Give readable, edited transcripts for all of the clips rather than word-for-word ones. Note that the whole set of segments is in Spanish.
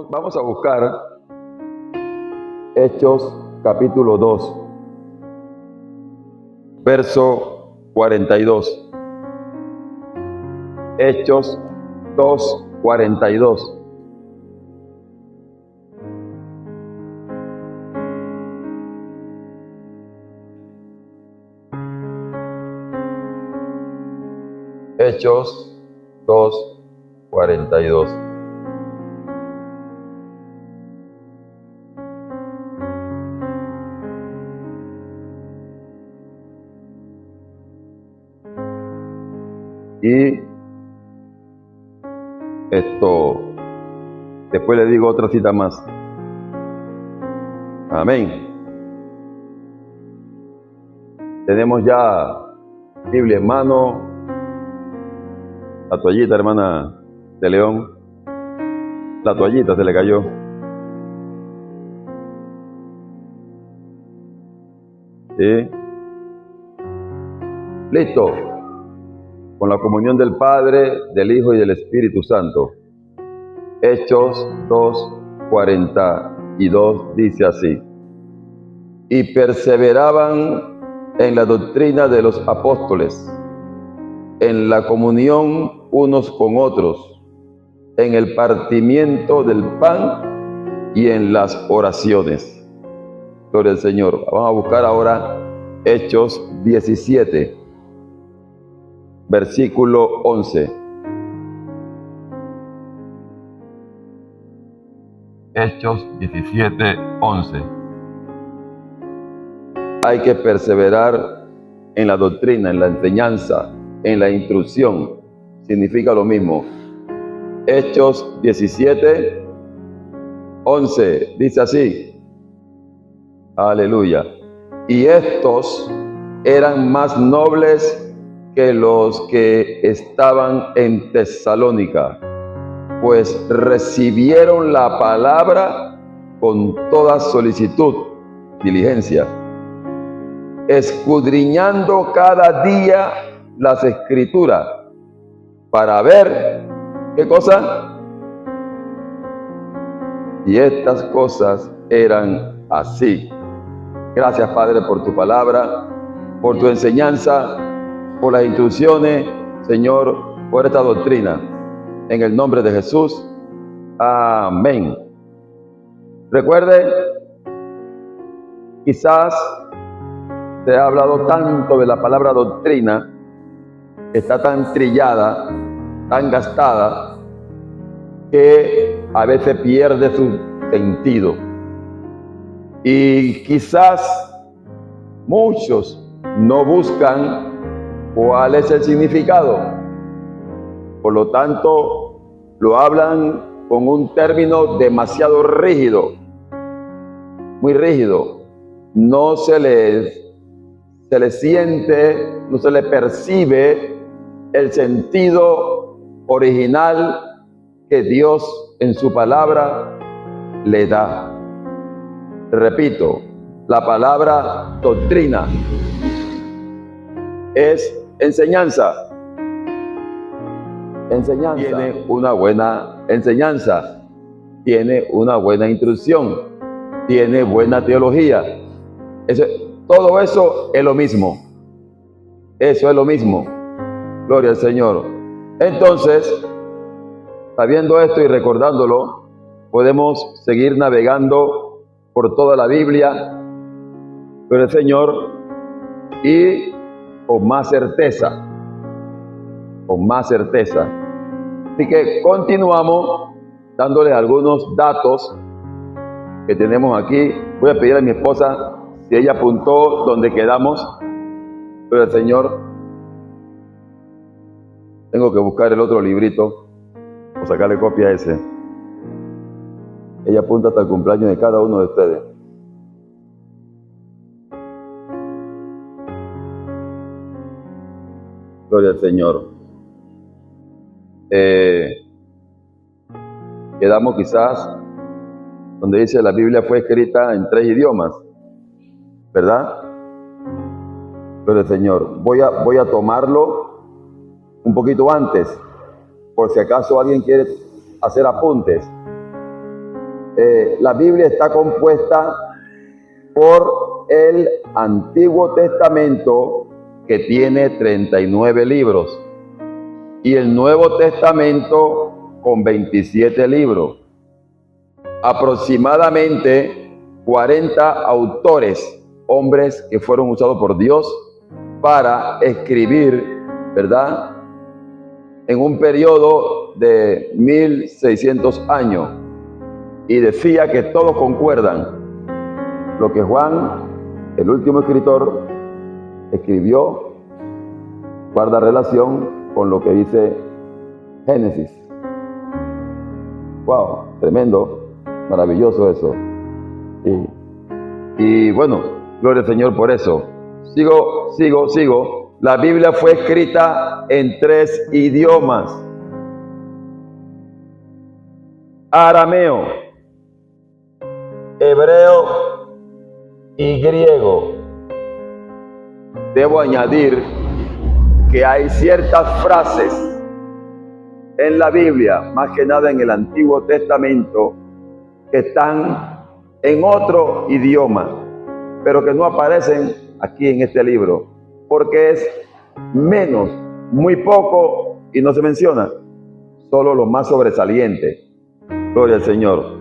Vamos a buscar Hechos capítulo 2, verso 42. Hechos 2, 42. Hechos 2, 42. Y después le digo otra cita más. Amén. Tenemos ya Biblia en mano. La toallita, hermana de León. La toallita se le cayó. ¿Sí? Listo. Con la comunión del Padre, del Hijo y del Espíritu Santo. Hechos 2, 42 dice así: y perseveraban en la doctrina de los apóstoles, en la comunión unos con otros, en el partimiento del pan y en las oraciones. Gloria al Señor. Vamos a buscar ahora Hechos 17. Versículo 11. Hechos 17, 11. Hay que perseverar en la doctrina, en la enseñanza, en la instrucción. Significa lo mismo. Hechos 17, 11. Dice así. Aleluya. Y estos eran más nobles que los que estaban en Tesalónica, pues recibieron la palabra con toda solicitud, diligencia, escudriñando cada día las Escrituras, para ver, ¿qué cosa? Y estas cosas eran así. Gracias, Padre, por tu palabra, por tu enseñanza, por las instrucciones, Señor, por esta doctrina. En el nombre de Jesús. Amén. Recuerde, quizás se ha hablado tanto de la palabra doctrina, está tan trillada, tan gastada, que a veces pierde su sentido. Y quizás muchos no buscan cuál es el significado. Por lo tanto, lo hablan con un término demasiado rígido, muy rígido. No se le siente, no se le percibe el sentido original que Dios en su palabra le da. Repito, la palabra doctrina es enseñanza. Tiene una buena enseñanza, tiene una buena instrucción, tiene buena teología. Todo eso es lo mismo. Eso es lo mismo. Gloria al Señor. Entonces, sabiendo esto y recordándolo, podemos seguir navegando por toda la Biblia, por el Señor, y con más certeza. Con más certeza. Así que continuamos dándoles algunos datos que tenemos aquí. Voy a pedir a mi esposa si ella apuntó donde quedamos. Pero el Señor, tengo que buscar el otro librito o sacarle copia a ese. Ella apunta hasta el cumpleaños de cada uno de ustedes. Gloria al Señor. Quedamos quizás donde dice la Biblia fue escrita en 3 idiomas, ¿verdad? Gloria al Señor. Voy a tomarlo un poquito antes, por si acaso alguien quiere hacer apuntes. la Biblia está compuesta por el Antiguo Testamento, que tiene 39 libros, y el Nuevo Testamento con 27 libros. Aproximadamente 40 autores, hombres que fueron usados por Dios para escribir, ¿verdad?, en un periodo de 1600 años. Y decía que todos concuerdan. Lo que Juan, el último escritor, escribió guarda relación con lo que dice Génesis. Wow, tremendo, maravilloso eso. Y bueno, gloria al Señor por eso. Sigo. La Biblia fue escrita en 3 idiomas: arameo, hebreo y griego. Debo añadir que hay ciertas frases en la Biblia, más que nada en el Antiguo Testamento, que están en otro idioma, pero que no aparecen aquí en este libro, porque es menos, muy poco, y no se menciona, solo lo más sobresaliente. Gloria al Señor.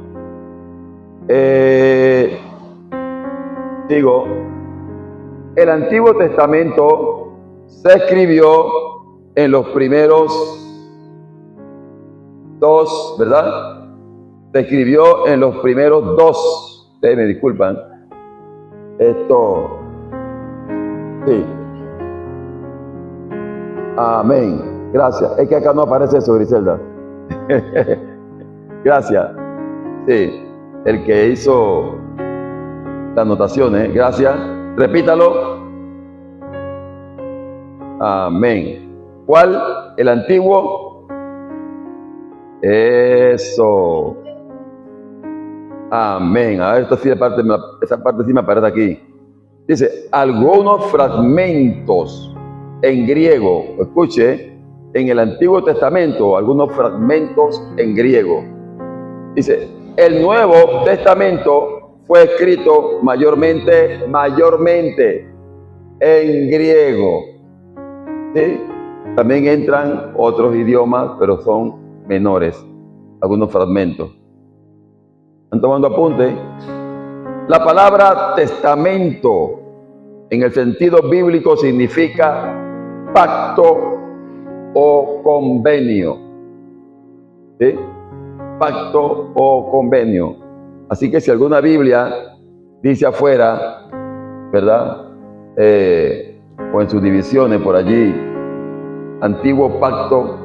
El Antiguo Testamento se escribió en los primeros 2, ¿verdad? Se escribió en los primeros 2. Ustedes me disculpan. Sí. Amén. Gracias. Es que acá no aparece eso, Griselda. Gracias. Sí. El que hizo las anotaciones. Gracias. Repítalo. Amén. ¿Cuál? El antiguo. Eso. Amén. A ver, esa parte sí me aparece aquí. Dice, algunos fragmentos en griego. Escuche, en el Antiguo Testamento, algunos fragmentos en griego. Dice, el Nuevo Testamento fue escrito mayormente en griego. ¿Sí? También entran otros idiomas, pero son menores, algunos fragmentos. ¿Están tomando apunte? La palabra testamento en el sentido bíblico significa pacto o convenio. ¿Sí? Pacto o convenio. Así que si alguna Biblia dice afuera, ¿verdad? O en sus divisiones por allí, antiguo pacto,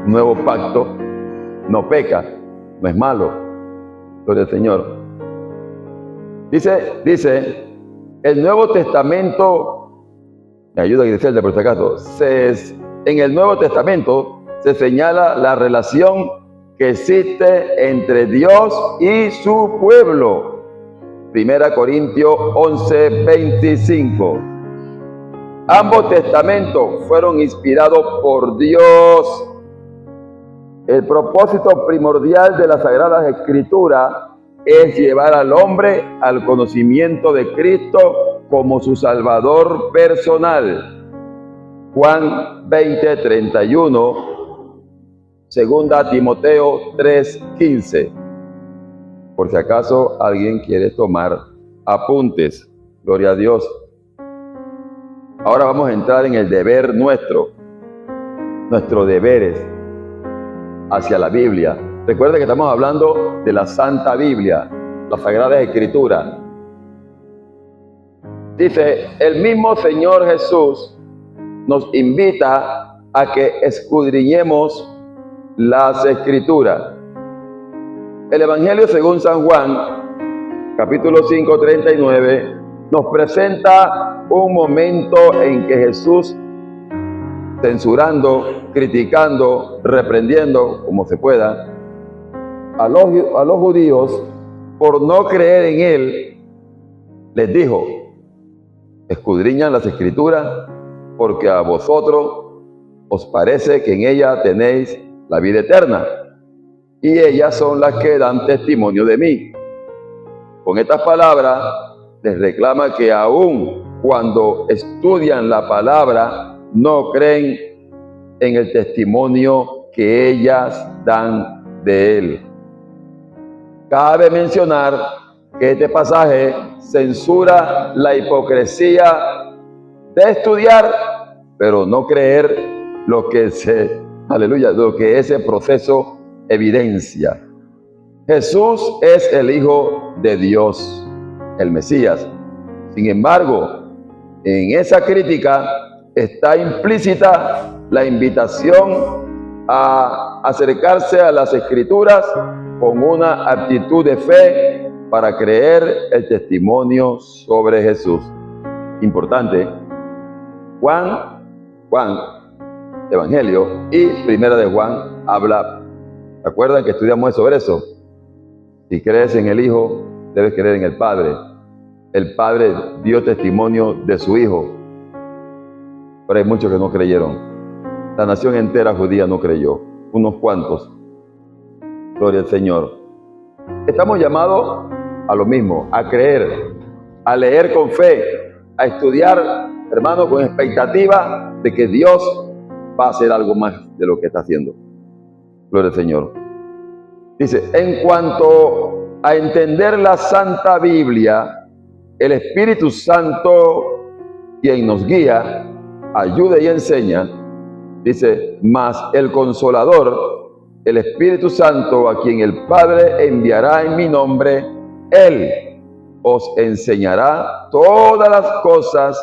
nuevo pacto, no peca, no es malo. Gloria al Señor. Dice, el Nuevo Testamento, me ayuda a Griselda por si acaso, en el Nuevo Testamento se señala la relación que existe entre Dios y su pueblo. 1 Corintios 11:25. Ambos testamentos fueron inspirados por Dios. El propósito primordial de las Sagradas Escrituras es llevar al hombre al conocimiento de Cristo como su Salvador personal. Juan 20:31, 2 Timoteo 3:15. Por si acaso alguien quiere tomar apuntes. Gloria a Dios. Ahora vamos a entrar en el deber nuestros deberes hacia la Biblia. Recuerden que estamos hablando de la Santa Biblia, las Sagradas Escrituras. Dice, el mismo Señor Jesús nos invita a que escudriñemos las Escrituras. El Evangelio según San Juan, capítulo 5:39, nos presenta un momento en que Jesús, censurando, criticando, reprendiendo, como se pueda, a los judíos por no creer en Él, les dijo, escudriñan las Escrituras, porque a vosotros os parece que en ella tenéis la vida eterna, y ellas son las que dan testimonio de mí. Con estas palabras les reclama que aun cuando estudian la palabra, no creen en el testimonio que ellas dan de él. Cabe mencionar que este pasaje censura la hipocresía de estudiar, pero no creer lo que ese proceso evidencia. Jesús es el Hijo de Dios, el Mesías. Sin embargo, en esa crítica está implícita la invitación a acercarse a las Escrituras con una actitud de fe para creer el testimonio sobre Jesús. Importante, Juan, Evangelio y Primera de Juan habla. ¿Se acuerdan que estudiamos sobre eso? Si crees en el Hijo, debes creer en el Padre. El Padre dio testimonio de su Hijo, pero hay muchos que no creyeron. La nación entera judía no creyó, unos cuantos. Gloria al Señor. Estamos llamados a lo mismo, a creer, a leer con fe, a estudiar, hermano, con expectativa de que Dios va a hacer algo más de lo que está haciendo. Gloria al Señor. Dice, en cuanto a entender la Santa Biblia, el Espíritu Santo, quien nos guía, ayuda y enseña, dice, mas el Consolador, el Espíritu Santo, a quien el Padre enviará en mi nombre, Él os enseñará todas las cosas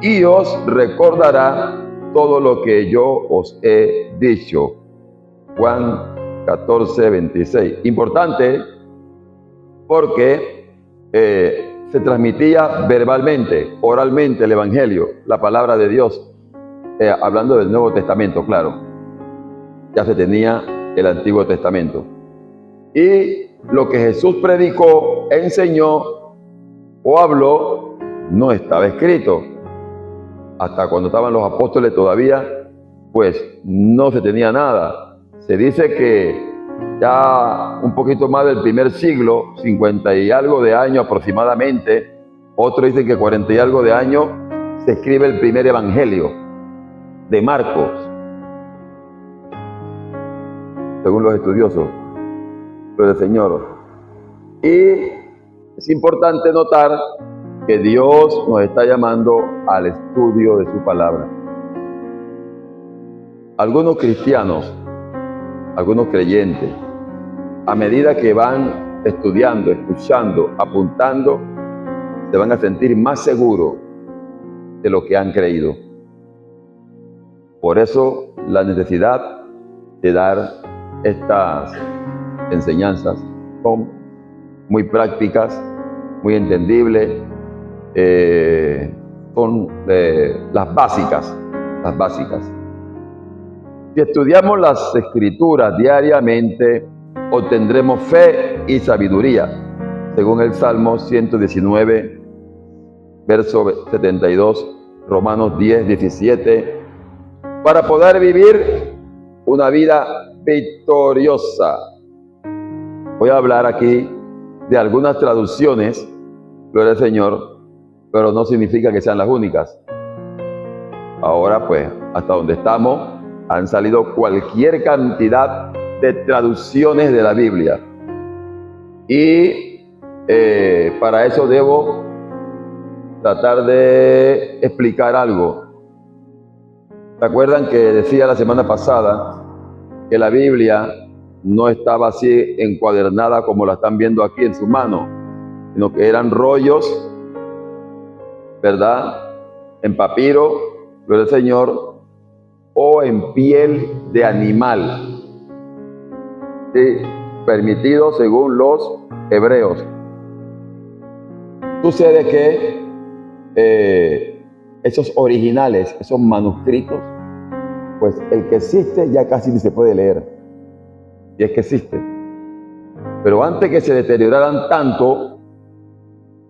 y os recordará todo lo que yo os he dicho. Juan 14:26. Importante porque se transmitía verbalmente, oralmente el Evangelio, la palabra de Dios, hablando del Nuevo Testamento, claro. Ya se tenía el Antiguo Testamento. Y lo que Jesús predicó, enseñó o habló, no estaba escrito. Hasta cuando estaban los apóstoles todavía, pues no se tenía nada. Se dice que ya un poquito más del primer siglo, 50 y algo de años aproximadamente, otros dicen que 40 y algo de años, se escribe el primer evangelio de Marcos, según los estudiosos, pero el Señor. Y es importante notar que Dios nos está llamando al estudio de su palabra. Algunos cristianos, algunos creyentes, a medida que van estudiando, escuchando, apuntando, se van a sentir más seguros de lo que han creído. Por eso la necesidad de dar estas enseñanzas son muy prácticas, muy entendibles, son las básicas. Si estudiamos las Escrituras diariamente, obtendremos fe y sabiduría, según el Salmo 119, verso 72, Romanos 10, 17, para poder vivir una vida victoriosa. Voy a hablar aquí de algunas traducciones, gloria al Señor, pero no significa que sean las únicas. Ahora, pues, hasta donde estamos, han salido cualquier cantidad de traducciones de la Biblia. Y para eso debo tratar de explicar algo. ¿Se acuerdan que decía la semana pasada que la Biblia no estaba así encuadernada como la están viendo aquí en su mano, sino que eran rollos, ¿verdad?, en papiro, gloria al Señor, o en piel de animal, ¿sí?, permitido según los hebreos. Sucede que esos originales, esos manuscritos, pues el que existe ya casi ni se puede leer, y es que existe. Pero antes que se deterioraran tanto,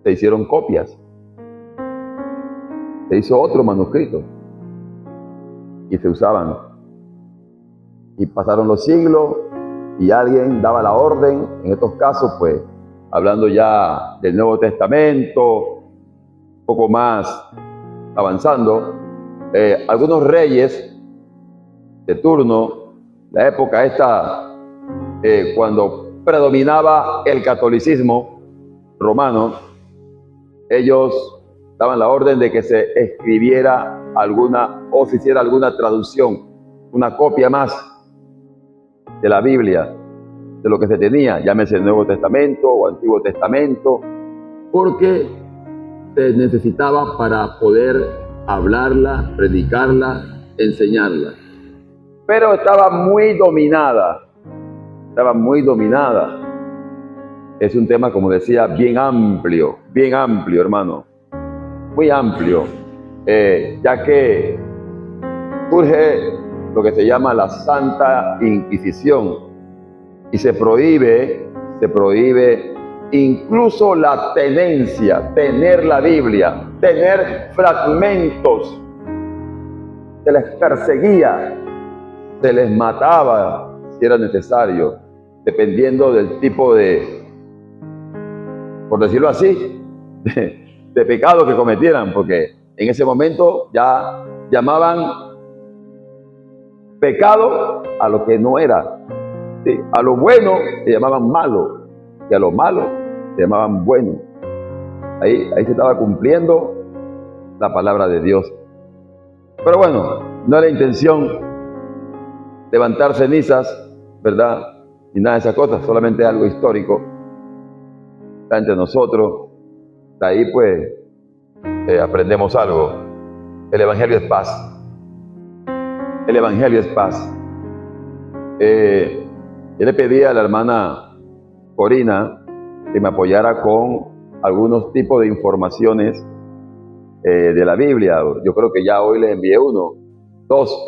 se hicieron copias, se hizo otro manuscrito y se usaban. Y pasaron los siglos y alguien daba la orden, en estos casos pues hablando ya del Nuevo Testamento, un poco más avanzando, algunos reyes de turno, la época esta, cuando predominaba el catolicismo romano, ellos daban la orden de que se escribiera alguna o se hiciera alguna traducción, una copia más de la Biblia, de lo que se tenía, llámese el Nuevo Testamento o Antiguo Testamento, porque se necesitaba para poder hablarla, predicarla, enseñarla. Pero estaba muy dominada. Es un tema, como decía, bien amplio, hermano, muy amplio, ya que surge lo que se llama la Santa Inquisición y se prohíbe incluso la tenencia, tener la Biblia, tener fragmentos. Se les perseguía, se les mataba si era necesario, dependiendo del tipo de, por decirlo así, de pecado que cometieran, porque en ese momento ya llamaban pecado a lo que no era. Sí, a lo bueno se llamaban malo y a lo malo se llamaban bueno. Ahí se estaba cumpliendo la palabra de Dios. Pero bueno, no era intención levantar cenizas, ¿verdad? Ni nada de esas cosas, solamente algo histórico. Está entre nosotros. De ahí pues aprendemos algo. El Evangelio es paz. El Evangelio es paz. Yo le pedí a la hermana Corina que me apoyara con algunos tipos de informaciones de la Biblia. Yo creo que ya hoy les envié uno. 2.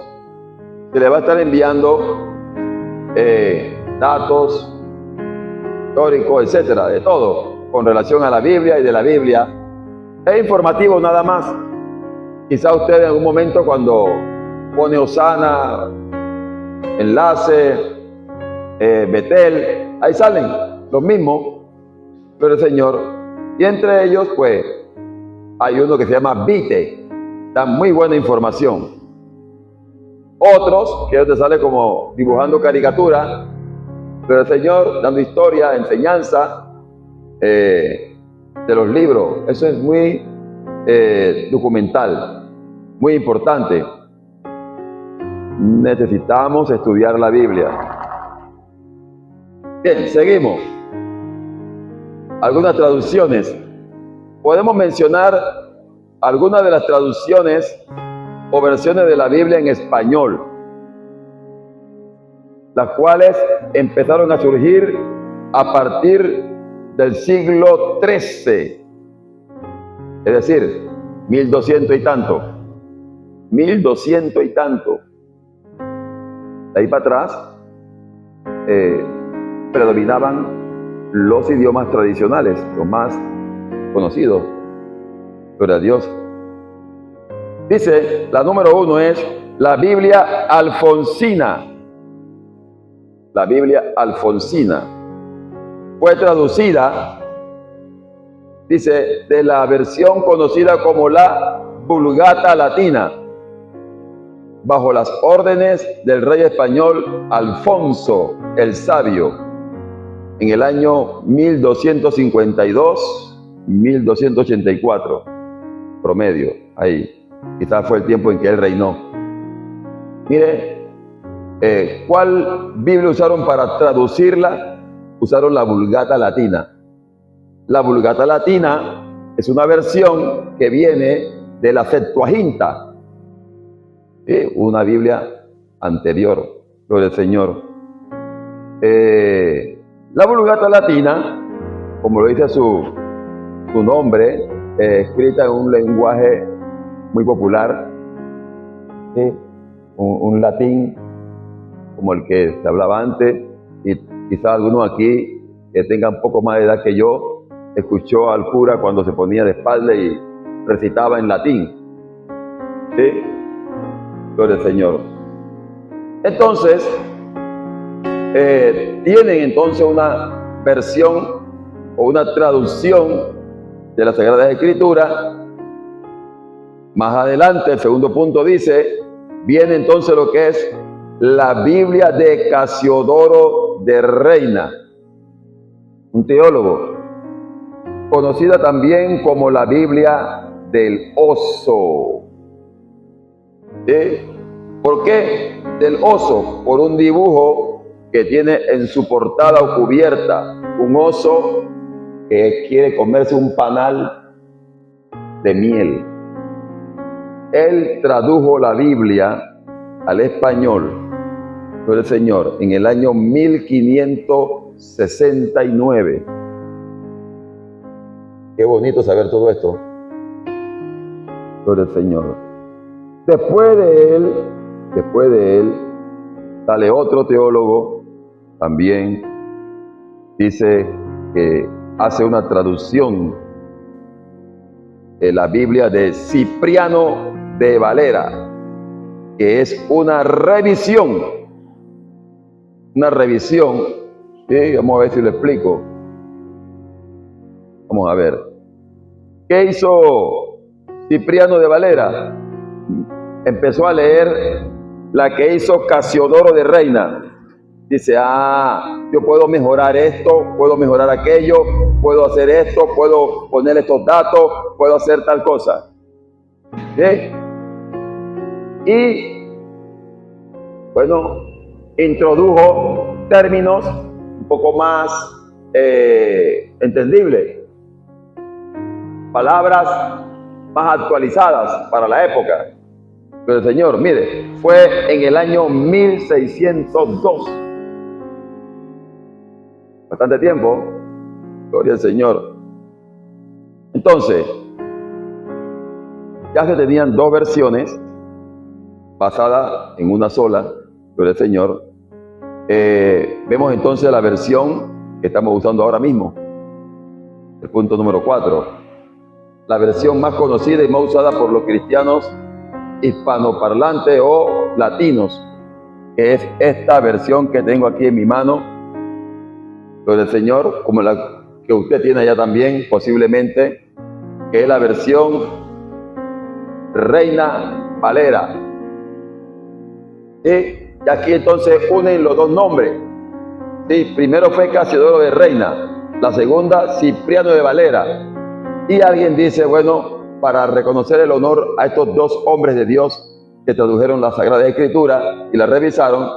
Se le va a estar enviando datos históricos, etcétera, de todo, con relación a la Biblia y de la Biblia. Es informativo nada más. Quizá usted en algún momento cuando pone Osana, Enlace, Betel, ahí salen los mismos, pero el Señor, y entre ellos pues hay uno que se llama Vite, da muy buena información. Otros que te sale como dibujando caricatura, pero el Señor dando historia, enseñanza de los libros. Eso es muy documental, muy importante. Necesitamos estudiar la Biblia. Bien, seguimos. Algunas traducciones. Podemos mencionar algunas de las traducciones o versiones de la Biblia en español, las cuales empezaron a surgir a partir del siglo XIII, es decir, 1200 y tanto. 1200 y tanto. De ahí para atrás predominaban los idiomas tradicionales, los más conocidos. Gloria a Dios. Dice, la número 1 es la Biblia Alfonsina. La Biblia Alfonsina fue traducida, dice, de la versión conocida como la Vulgata Latina, bajo las órdenes del rey español Alfonso el Sabio, en el año 1252-1284, promedio, ahí. Quizás fue el tiempo en que él reinó. Mire, ¿cuál Biblia usaron para traducirla? Usaron la Vulgata Latina. La Vulgata Latina es una versión que viene de la Septuaginta, una Biblia anterior, gloria al Señor. La Vulgata Latina, como lo dice su nombre, escrita en un lenguaje muy popular, un latín como el que se hablaba antes, y quizás algunos aquí que tengan poco más de edad que yo, escuchó al cura cuando se ponía de espalda y recitaba en latín. ¿Sí? Gloria al Señor. Entonces, tienen entonces una versión o una traducción de la Sagrada Escritura. Más adelante, el segundo punto dice, viene entonces lo que es la Biblia de Casiodoro de Reina, un teólogo, conocida también como la Biblia del oso. ¿Por qué del oso? Por un dibujo que tiene en su portada o cubierta un oso que quiere comerse un panal de miel. Él tradujo la Biblia al español por el Señor en el año 1569. Qué bonito saber todo esto por el Señor. Después de él, sale otro teólogo, también dice que hace una traducción de la Biblia de Cipriano de Valera, que es una revisión. ¿Sí? Vamos a ver si lo explico. Vamos a ver. ¿Qué hizo Cipriano de Valera? Empezó a leer la que hizo Casiodoro de Reina. Dice, yo puedo mejorar esto, puedo mejorar aquello, puedo hacer esto, puedo poner estos datos, puedo hacer tal cosa. ¿Sí? Y, bueno, introdujo términos un poco más entendibles, palabras más actualizadas para la época. Pero el Señor, mire, fue en el año 1602. Bastante tiempo. Gloria al Señor. Entonces, ya se tenían dos versiones basadas en una sola. Gloria al Señor. Vemos entonces la versión que estamos usando ahora mismo. El punto número 4. La versión más conocida y más usada por los cristianos hispanoparlantes o latinos, que es esta versión que tengo aquí en mi mano, gloria al Señor, como la que usted tiene allá también, posiblemente, que es la versión Reina Valera. Y aquí entonces unen los dos nombres. Sí, primero fue Casiodoro de Reina, la segunda Cipriano de Valera. Y alguien dice, bueno, para reconocer el honor a estos dos hombres de Dios que tradujeron la Sagrada Escritura y la revisaron,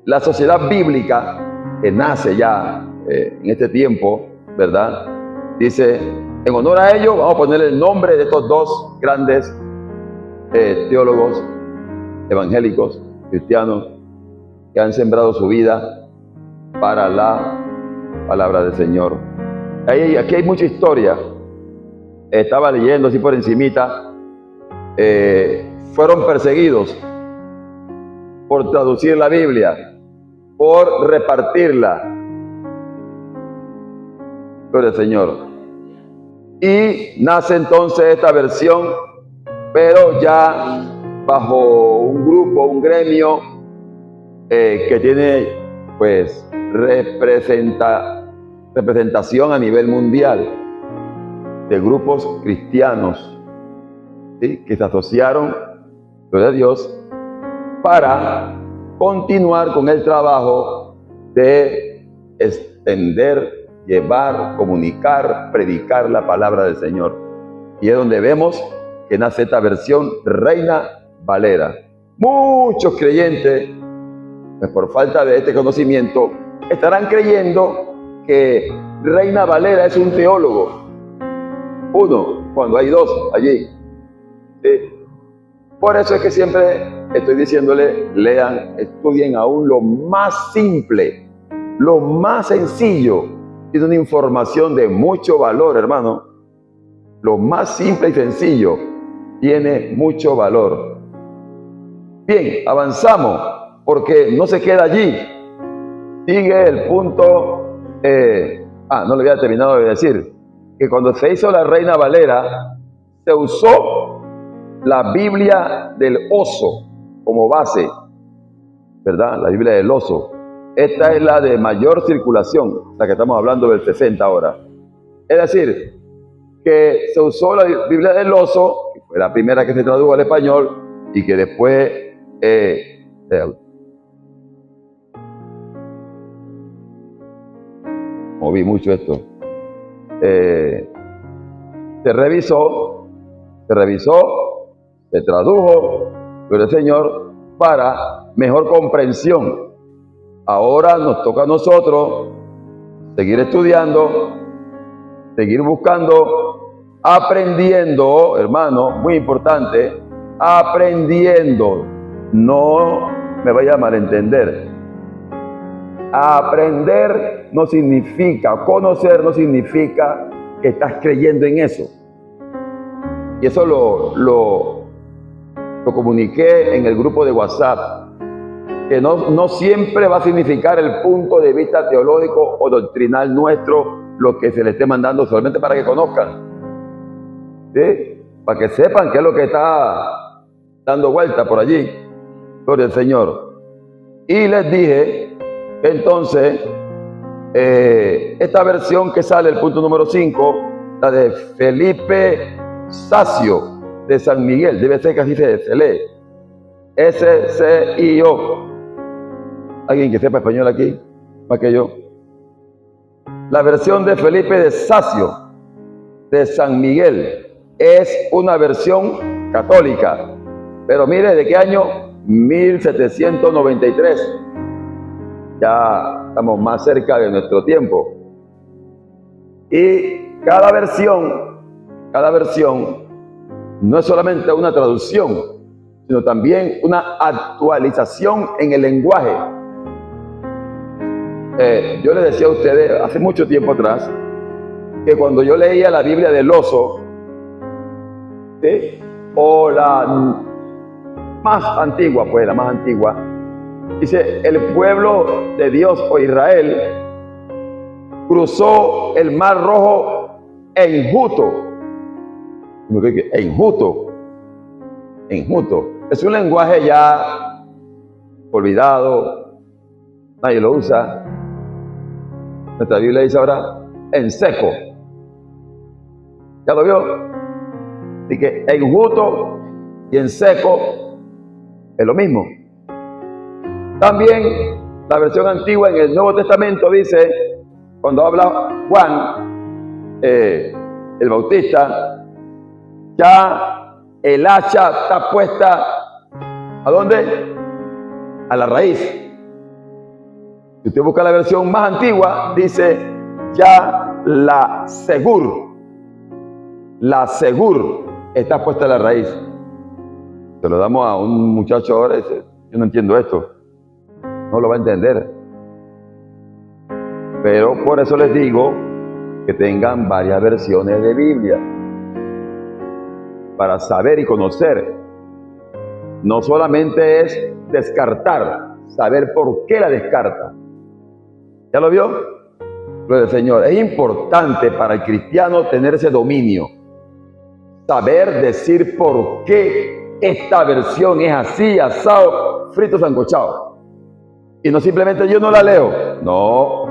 la sociedad bíblica que nace ya en este tiempo, ¿verdad? Dice, en honor a ellos vamos a poner el nombre de estos dos grandes teólogos evangélicos, cristianos, que han sembrado su vida para la palabra del Señor. Aquí hay mucha historia. Estaba leyendo así por encimita, fueron perseguidos por traducir la Biblia, por repartirla. Gloria al Señor. Y nace entonces esta versión, pero ya bajo un grupo, un gremio que tiene pues representación a nivel mundial, de grupos cristianos, ¿sí?, que se asociaron, gloria a Dios, para continuar con el trabajo de extender, llevar, comunicar, predicar la palabra del Señor. Y es donde vemos que nace esta versión Reina Valera. Muchos creyentes, pues por falta de este conocimiento, estarán creyendo que Reina Valera es un teólogo. Uno, cuando hay dos allí. ¿Sí? Por eso es que siempre estoy diciéndole, lean, estudien aún lo más simple, lo más sencillo. Tiene una información de mucho valor, hermano. Lo más simple y sencillo tiene mucho valor. Bien, avanzamos, porque no se queda allí. Sigue el punto, no le había terminado de decir, que cuando se hizo la Reina Valera, se usó la Biblia del oso como base, ¿verdad? La Biblia del oso. esta es la de mayor circulación, la que estamos hablando del 60 ahora. Es decir, que se usó la Biblia del Oso, que fue la primera que se tradujo al español, y que después moví mucho esto. Se revisó, se tradujo por el Señor para mejor comprensión. Ahora nos toca a nosotros seguir estudiando, seguir buscando, aprendiendo, hermano, muy importante, aprendiendo. No me vaya a malentender. Aprender no significa, conocer no significa que estás creyendo en eso. Y eso lo comuniqué en el grupo de WhatsApp, que no siempre va a significar el punto de vista teológico o doctrinal nuestro lo que se le esté mandando, solamente para que conozcan, ¿sí? Para que sepan qué es lo que está dando vuelta por allí, gloria al Señor. Y les dije que entonces esta versión que sale, el punto número 5, la de Felipe Sacio de San Miguel, debe ser que así se lee, S-C-I-O. ¿Alguien que sepa español aquí? Más que yo. La versión de Felipe de Sacio de San Miguel es una versión católica, pero mire, ¿de qué año? 1793. Ya estamos más cerca de nuestro tiempo. Y cada versión no es solamente una traducción, sino también una actualización en el lenguaje. Yo les decía a ustedes hace mucho tiempo atrás que cuando yo leía la Biblia del Oso, ¿sí?, o la más antigua, pues la más antigua, dice: el pueblo de Dios o Israel cruzó el Mar Rojo enjuto. Enjuto. Es un lenguaje ya olvidado, nadie lo usa. Nuestra Biblia dice ahora en seco. ¿Ya lo vio? Así que enjuto y en seco es lo mismo. También la versión antigua en el Nuevo Testamento dice, cuando habla Juan, el Bautista, ya el hacha está puesta, ¿a dónde? A la raíz. Si usted busca la versión más antigua, dice ya la segur está puesta a la raíz. Se lo damos a un muchacho ahora y dice: yo no entiendo esto. No lo va a entender. Pero por eso les digo que tengan varias versiones de Biblia para saber y conocer. No solamente es descartar, saber por qué la descarta. ¿Ya lo vio? Gloria al Señor. Es importante para el cristiano tener ese dominio, saber decir por qué esta versión es así, asado, frito, sancochado. Y no simplemente yo no la leo. No,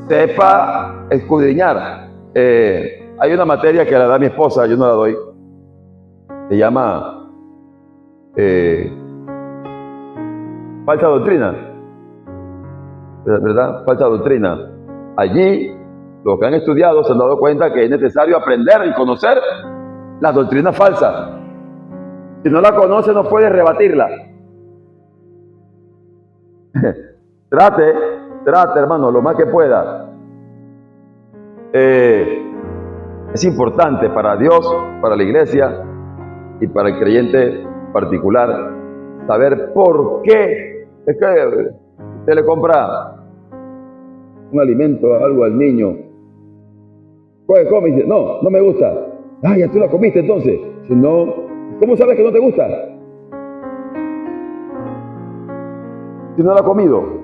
sepa escudriñar. Hay una materia que la da mi esposa, yo no la doy. Se llama falsa doctrina. ¿Verdad? Falsa doctrina. Allí, los que han estudiado se han dado cuenta que es necesario aprender y conocer las doctrinas falsas. Si no la conoce, no puede rebatirla. Trate, hermano, lo más que pueda. Es importante para Dios, para la iglesia y para el creyente particular saber por qué. Es que usted le compra un alimento, algo al niño. Come y dice: no me gusta. Ah, ya tú la comiste entonces. Si no, ¿cómo sabes que no te gusta? Si no la ha comido.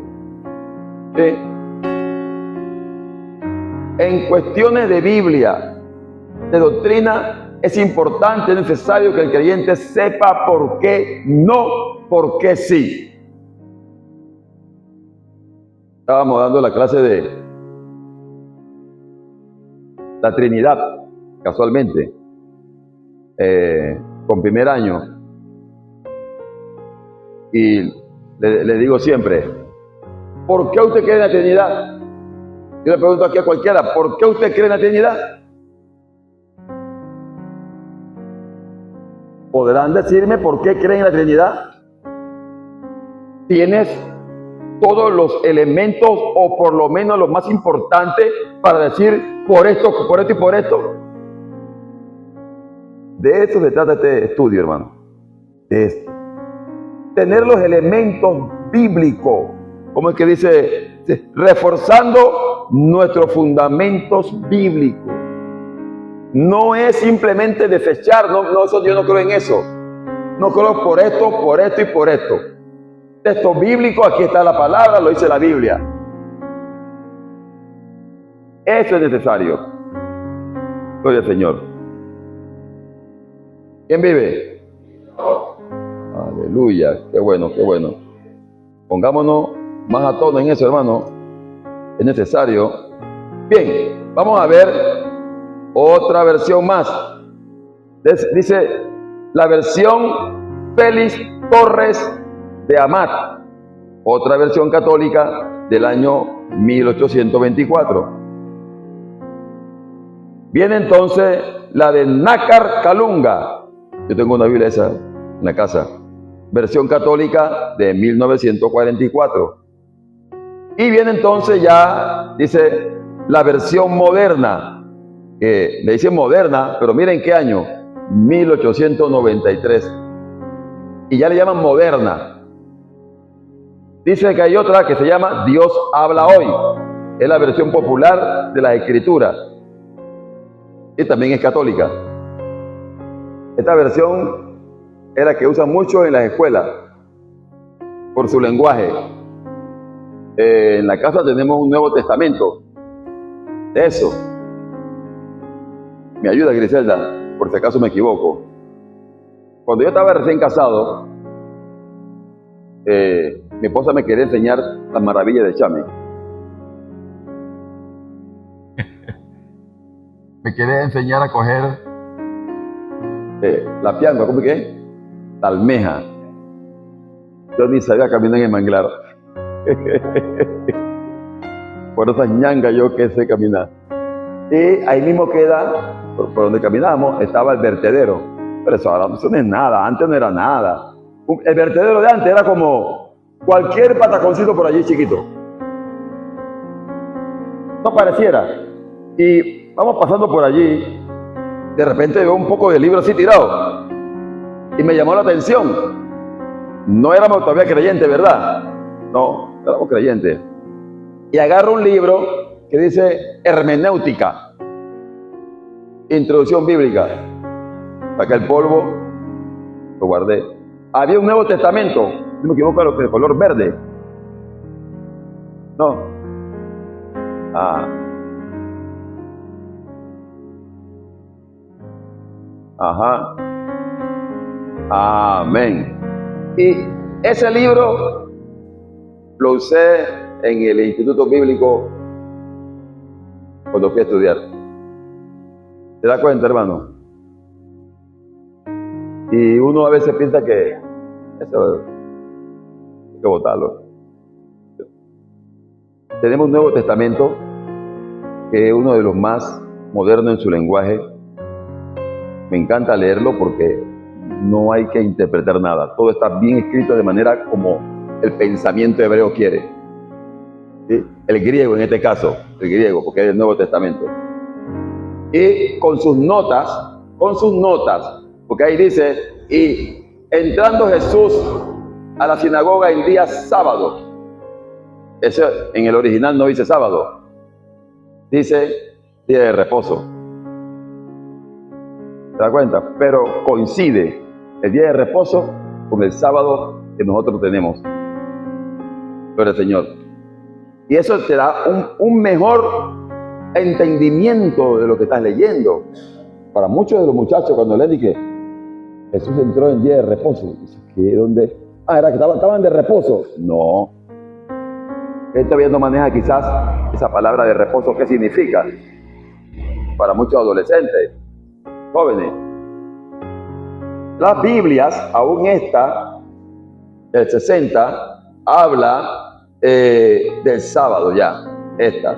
En cuestiones de Biblia, de doctrina, es importante, es necesario que el creyente sepa por qué no, por qué sí. estábamos dando la clase de la Trinidad, casualmente, con primer año. Y le digo siempre, ¿por qué usted cree en la Trinidad? Yo le pregunto aquí a cualquiera, ¿por qué usted cree en la Trinidad? ¿Podrán decirme por qué creen en la Trinidad? ¿Tienes todos los elementos, o por lo menos los más importantes, para decir por esto y por esto? De eso se trata este estudio, hermano. De esto. Tener los elementos bíblicos, como es que dice, reforzando nuestros fundamentos bíblicos. No es simplemente desechar, no, eso, yo no creo en eso. No creo por esto y por esto. Texto bíblico, aquí está la palabra, lo dice la Biblia. Eso es necesario. Gloria al Señor. ¿Quién vive? Aleluya, qué bueno, qué bueno. Pongámonos más a tono en eso, hermano. Es necesario. Bien, vamos a ver otra versión más. Dice la versión Félix Torres de Amat, otra versión católica del año 1824. Viene entonces la de Nácar Calunga. Yo tengo una Biblia esa en la casa. Versión católica de 1944. Y viene entonces ya, dice, la versión moderna. Le dicen moderna, pero miren qué año. 1893. Y ya le llaman moderna. Dice que hay otra que se llama Dios habla hoy. Es la versión popular de la Escritura. Y también es católica. Esta versión es la que usan mucho en las escuelas por su lenguaje. En la casa tenemos un Nuevo Testamento. Eso. Me ayuda, Griselda, por si acaso me equivoco. Cuando yo estaba recién casado, mi esposa me quería enseñar las maravillas de Chame. Me quería enseñar a coger la pianga, ¿cómo que es? La almeja. Yo ni sabía caminar en el manglar. Por esas ñangas yo que sé caminar. Y ahí mismo queda, por donde caminábamos, estaba el vertedero. Pero eso ahora no es nada, antes no era nada. El vertedero de antes era como cualquier pataconcito por allí chiquito. No pareciera. Y vamos pasando por allí, de repente veo un poco de libro así tirado. Y me llamó la atención. No éramos todavía creyentes, ¿verdad? No, éramos creyentes. Y agarro un libro que dice hermenéutica, introducción bíblica. Saqué el polvo, lo guardé. Había un Nuevo Testamento, no me equivoco, de color verde. No. Ajá. Amén. Y ese libro lo usé en el Instituto Bíblico cuando fui a estudiar. ¿Te das cuenta, hermano? Y uno a veces piensa que eso hay que botarlo. Tenemos un Nuevo Testamento que es uno de los más modernos en su lenguaje. Me encanta leerlo porque no hay que interpretar nada. Todo está bien escrito de manera como el pensamiento hebreo quiere. ¿Sí? El griego en este caso, el griego, porque es el Nuevo Testamento. Y con sus notas, porque ahí dice, y entrando Jesús a la sinagoga en día sábado. Ese en el original no dice sábado, dice día de reposo. ¿Te das cuenta? Pero coincide el día de reposo con el sábado que nosotros tenemos. Gloria al Señor. Y eso te da un mejor entendimiento de lo que estás leyendo. Para muchos de los muchachos, cuando leen y que Jesús entró en día de reposo, ¿qué? ¿Dónde? Era que estaban de reposo. No. Él todavía no maneja quizás esa palabra de reposo, ¿qué significa? Para muchos adolescentes, jóvenes. Las Biblias, aún esta, el 60, habla del sábado ya, esta.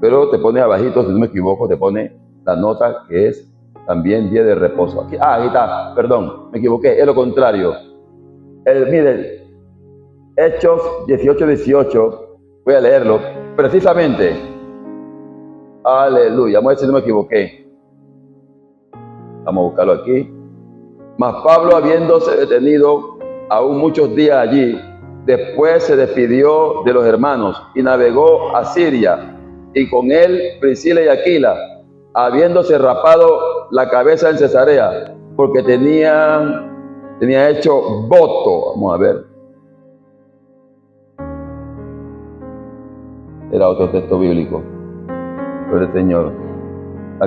Pero te pone abajito, si no me equivoco, te pone la nota que es también día de reposo. Aquí está, perdón, me equivoqué, es lo contrario. Miren, Hechos 18, voy a leerlo, precisamente. Aleluya, vamos a ver si no me equivoqué. Vamos a buscarlo aquí. Mas Pablo, habiéndose detenido aún muchos días allí, después se despidió de los hermanos y navegó a Siria, y con él Priscila y Aquila, habiéndose rapado la cabeza en Cesarea, porque tenía hecho voto. Vamos a ver. Era otro texto bíblico. Pero el Señor.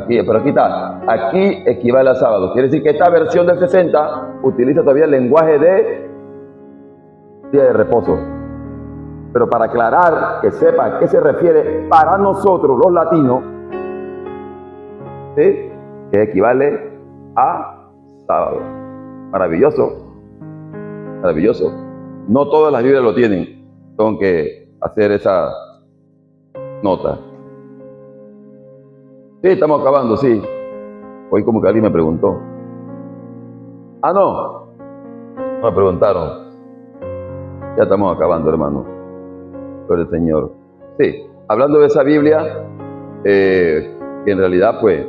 Pero aquí está. Aquí equivale a sábado. Quiere decir que esta versión del 60 utiliza todavía el lenguaje de día de reposo. Pero para aclarar, que sepa a qué se refiere para nosotros los latinos, ¿sí? Que equivale a sábado. Maravilloso. Maravilloso. No todas las Biblias lo tienen. Tengo que hacer esa nota. Sí, estamos acabando, sí. Hoy como que alguien me preguntó. No me preguntaron. Ya estamos acabando, hermano. Por el Señor. Sí, hablando de esa Biblia, que en realidad, pues,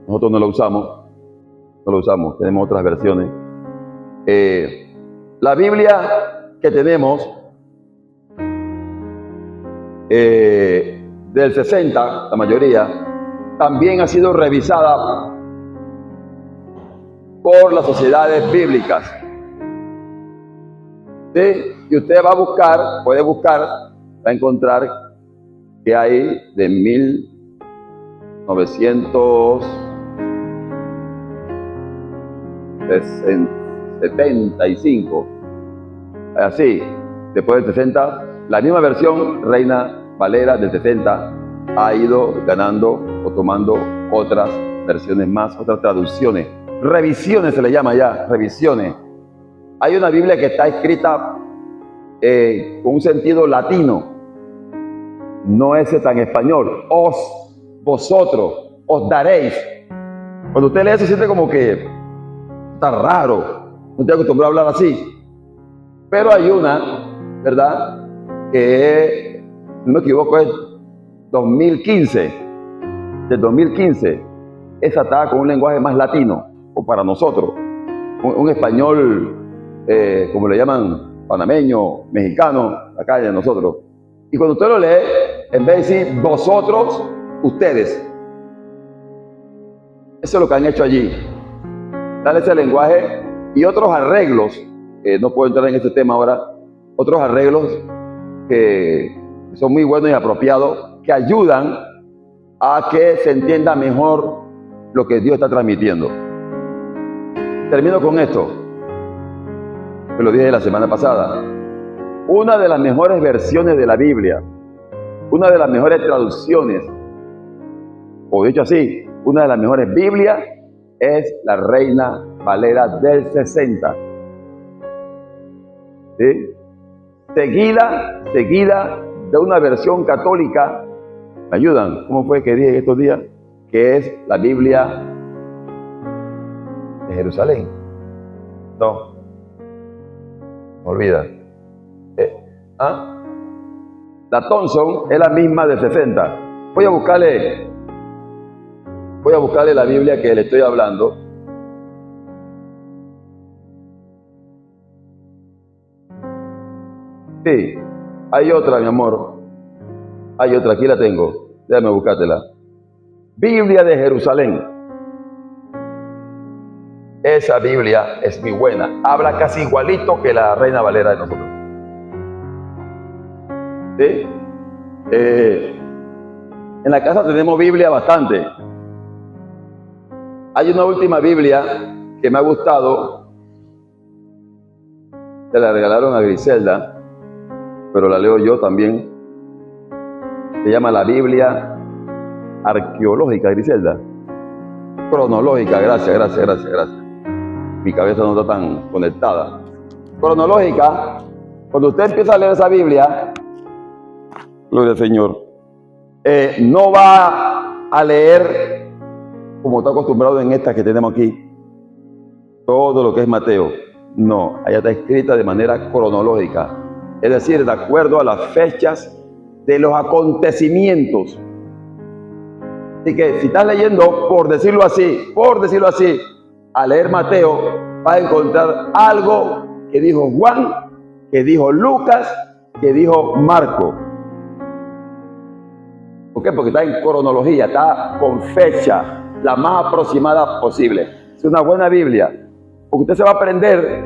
nosotros no la usamos, tenemos otras versiones. La Biblia que tenemos del 60, la mayoría, también ha sido revisada por las sociedades bíblicas. ¿Sí? Y usted va a buscar, puede buscar, va a encontrar que hay de 1975, así, después del 60, la misma versión Reina Valera del 60 ha ido ganando o tomando otras versiones más, otras traducciones. Revisiones se le llama ya, revisiones. Hay una Biblia que está escrita con un sentido latino, no ese tan español. Vosotros, os daréis. Cuando usted lee eso siente como que está raro, no estoy acostumbrado a hablar así. Pero hay una, ¿verdad? Que, si no me equivoco, es 2015, del 2015, esa está con un lenguaje más latino, o para nosotros, un español, como le llaman, panameño, mexicano, acá de nosotros. Y cuando usted lo lee, en vez de decir vosotros, ustedes. Eso es lo que han hecho allí. Darle ese lenguaje y otros arreglos, no puedo entrar en este tema ahora, otros arreglos que son muy buenos y apropiados, que ayudan a que se entienda mejor lo que Dios está transmitiendo. Termino con esto, que lo dije la semana pasada. Una de las mejores versiones de la Biblia, una de las mejores traducciones, o dicho así, una de las mejores Biblias es la Reina Valera del 60. ¿Sí? Seguida de una versión católica. ¿Me ayudan? ¿Cómo fue que dije estos días? Que es la Biblia de Jerusalén. No. Me olvida. La Thompson es la misma del 60. Voy a buscarle la Biblia que le estoy hablando. Sí, hay otra, mi amor. Hay otra, aquí la tengo. Déjame buscártela. Biblia de Jerusalén. Esa Biblia es muy buena. Habla casi igualito que la Reina Valera de nosotros. ¿Sí? En la casa tenemos Biblia bastante. Hay una última Biblia que me ha gustado. Se la regalaron a Griselda, pero la leo yo también. Se llama la Biblia arqueológica, Griselda. Cronológica, gracias. Mi cabeza no está tan conectada. Cronológica, cuando usted empieza a leer esa Biblia, gloria al Señor, no va a leer como está acostumbrado en esta que tenemos aquí, todo lo que es Mateo. No, allá está escrita de manera cronológica, es decir, de acuerdo a las fechas de los acontecimientos. Así que si estás leyendo, por decirlo así, a leer Mateo, vas a encontrar algo que dijo Juan, que dijo Lucas, que dijo Marco. ¿Por qué? Porque está en cronología, está con fecha, la más aproximada posible. Es una buena Biblia, porque usted se va a aprender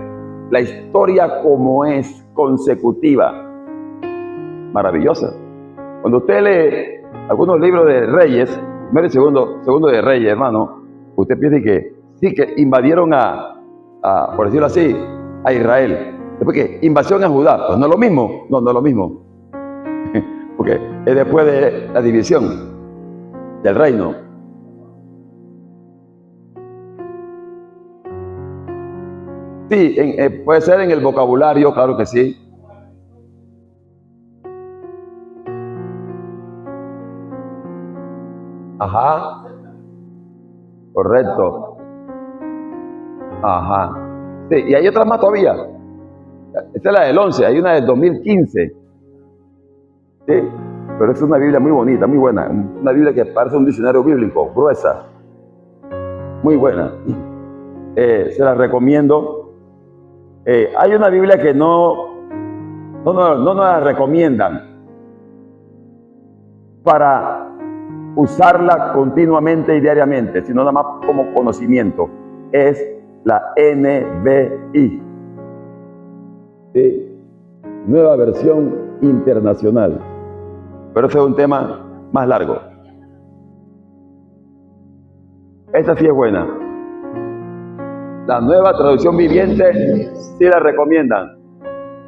la historia como es, consecutiva. Maravillosa. Cuando usted lee algunos libros de Reyes, primero y segundo de Reyes, hermano, usted piensa que sí, que invadieron por decirlo así, a Israel. Después que invasión a Judá, pues no es lo mismo. No es lo mismo. Porque es después de la división del reino. Sí, puede ser en el vocabulario, claro que sí. Ajá. Correcto. Ajá. Sí, y hay otras más todavía. Esta es la del 11, hay una del 2015. Sí, pero es una Biblia muy bonita, muy buena. Una Biblia que parece un diccionario bíblico, gruesa. Muy buena. Se la recomiendo. Hay una Biblia que no nos la recomiendan para usarla continuamente y diariamente, sino nada más como conocimiento. Es la NBI. ¿Sí? Nueva versión internacional. Pero ese es un tema más largo. Esta sí es buena. La nueva traducción viviente sí la recomiendan.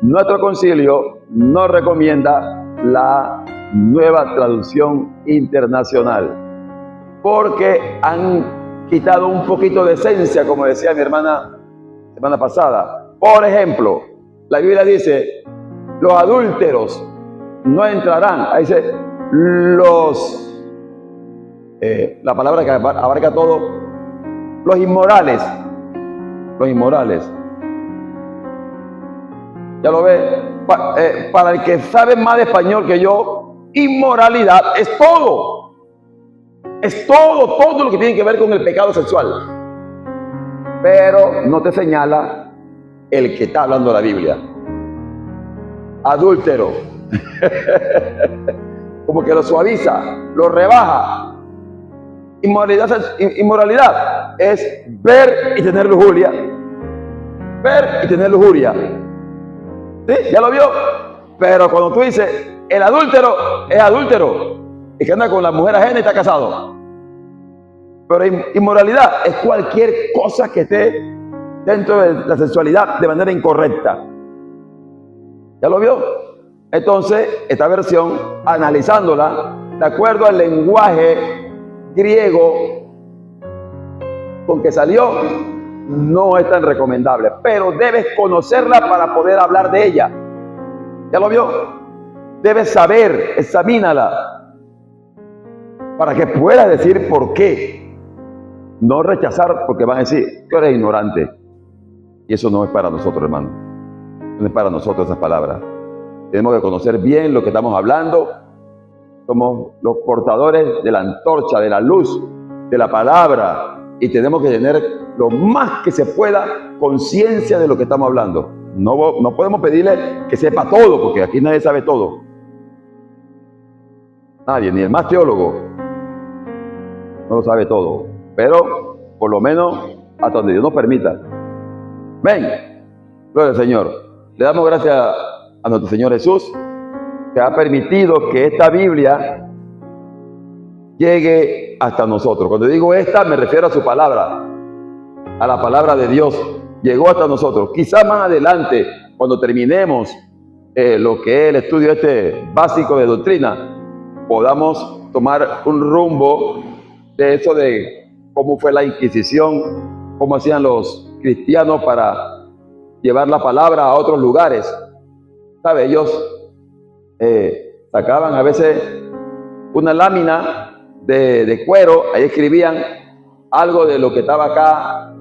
Nuestro concilio no recomienda la nueva traducción internacional porque han quitado un poquito de esencia, como decía mi hermana la semana pasada. Por ejemplo, la Biblia dice, los adúlteros no entrarán. Ahí dice, la palabra que abarca todo, los inmorales. Ya lo ve, para el que sabe más de español que yo, inmoralidad es todo. Es todo lo que tiene que ver con el pecado sexual. Pero no te señala el que está hablando la Biblia. Adúltero. Como que lo suaviza, lo rebaja. Inmoralidad es ver y tener lujuria. ¿Sí? ¿Ya lo vio? Pero cuando tú dices, el adúltero es adúltero, y que anda con la mujer ajena y está casado. Pero inmoralidad es cualquier cosa que esté dentro de la sexualidad de manera incorrecta. ¿Ya lo vio? Entonces, esta versión, analizándola, de acuerdo al lenguaje griego con que salió, no es tan recomendable, pero debes conocerla para poder hablar de ella. ¿Ya lo vio? Debes saber, examínala, para que puedas decir por qué. No rechazar porque van a decir, tú eres ignorante. Y eso no es para nosotros, hermano. No es para nosotros esas palabras. Tenemos que conocer bien lo que estamos hablando. Somos los portadores de la antorcha, de la luz, de la palabra. Y tenemos que tener lo más que se pueda conciencia de lo que estamos hablando. No podemos pedirle que sepa todo, porque aquí nadie sabe todo. Nadie, ni el más teólogo, no lo sabe todo. Pero, por lo menos, hasta donde Dios nos permita. Ven, gloria al Señor. Le damos gracias a nuestro Señor Jesús, que ha permitido que esta Biblia llegue hasta nosotros. Cuando digo esta, me refiero a su palabra, a la palabra de Dios. Llegó hasta nosotros. Quizá más adelante, cuando terminemos lo que es el estudio básico de doctrina, podamos tomar un rumbo de eso de cómo fue la Inquisición, cómo hacían los cristianos para llevar la palabra a otros lugares. ¿Sabe? Ellos sacaban a veces una lámina de cuero, ahí escribían algo de lo que estaba acá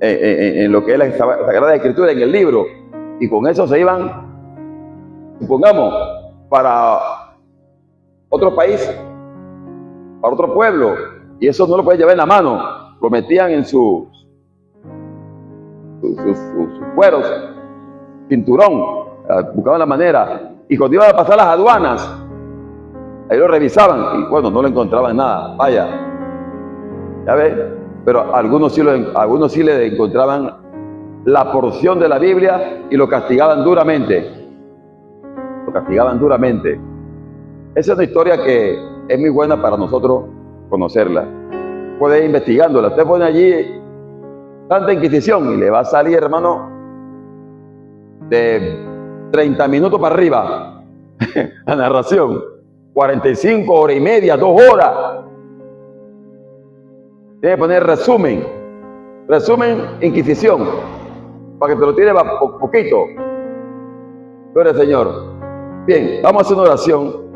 en lo que es la Sagrada Escritura, en el libro, y con eso se iban, supongamos, para otro país, para otro pueblo, y eso no lo podían llevar en la mano, lo metían en sus cueros, cinturón, buscaban la manera, y cuando iban a pasar las aduanas, ahí lo revisaban, y bueno, no lo encontraban nada, vaya, ya ves, pero algunos sí le encontraban la porción de la Biblia y lo castigaban duramente. Lo castigaban duramente. Esa es una historia que es muy buena para nosotros conocerla. Puede ir investigándola. Usted pone allí Santa Inquisición y le va a salir, hermano, de 30 minutos para arriba la narración. 45, hora y media, 2 horas. Tiene que poner resumen Inquisición, para que te lo tire poquito. Gloria al Señor. Bien, vamos a hacer una oración.